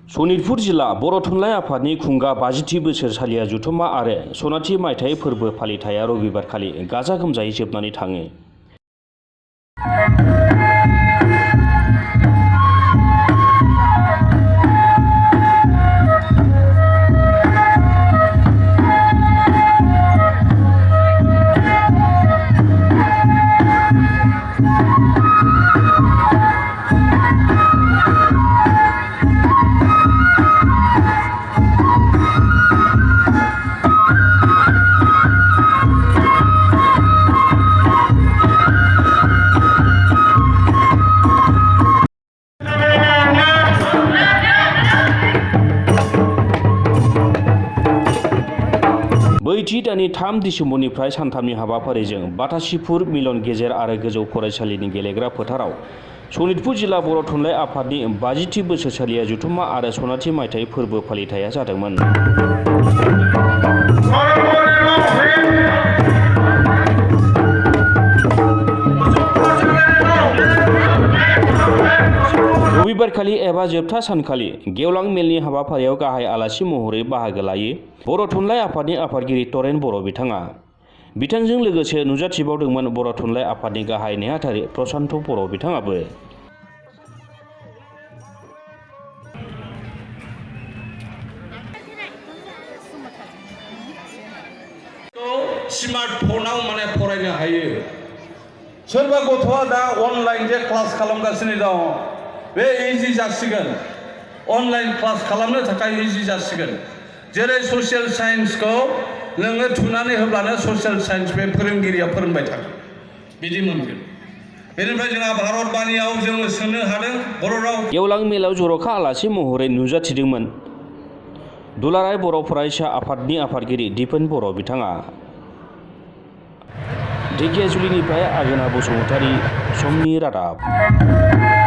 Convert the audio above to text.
सनितपुर जिला बर' थुनलाइ आफादनि खुंगा 50थि बोसोरसालिया जथुम्मा आरो सनाथि मायथाइ फोरबो फालिथाया रबिबारखालि गाजा गोमजायै जोबनानै थाङो। बैथि दाननि 3 दिसेम्बरनिफ्राय सानथामनि हाबाफारिजों बाटासिपुर मिलन गेजेर आरो गोजौ फरायसालिनि गेलेग्रा फोथाराव सनितपुर जिला बर' थुनलाइ आफादनि 50थि बोसोरसालिया जथुम्मा आरो सनाथि मायथाइ फोरबो फालिथाया जादोंमोन। रबिबारखालि एबा जोबथा सानखालि गेवलां मेलनि हाबाफारियाव गाहाय आलासि महरै बाहागो लायो बर' थुनलाइ आफादनि आफादगिरि तरेन बर' बिथाङा। बिथांजों लोगोसे नुजाथिबावदोंमोन बर' थुनलाइ आफादनि गाहाय नेहाथारि प्रसान्त बर' बिथाङाबो। स्मार्टफनाव माने फरायनो हायो। सोरबा गथ'आ दा अनलाइन जे क्लास खालामगासिनो दं, बे इजि जासिगोन। अनलाइन क्लास खालामनो थाखाय इजि जासिगोन। जेरै ससियेल साइन्सखौ नोङो थुनानै होब्लानो ससियेल साइन्स बे फोरोंगिरिया फोरोंबाय थागोन, बिदि मोनगोन। बेनिफ्राय जोंहा भारत बानियाव जोङो सोनो हादों बर' राव। गेवलां मेलाव जर'खा आलासि महरै नुजाथिदोंमोन दुलाराय बर' फरायसा आफादनि आफादगिरि दिपेन बर' बिथाङा। ढेकियाजुलिनिफ्राय आगोना बसुमतारी, समनि रादाब।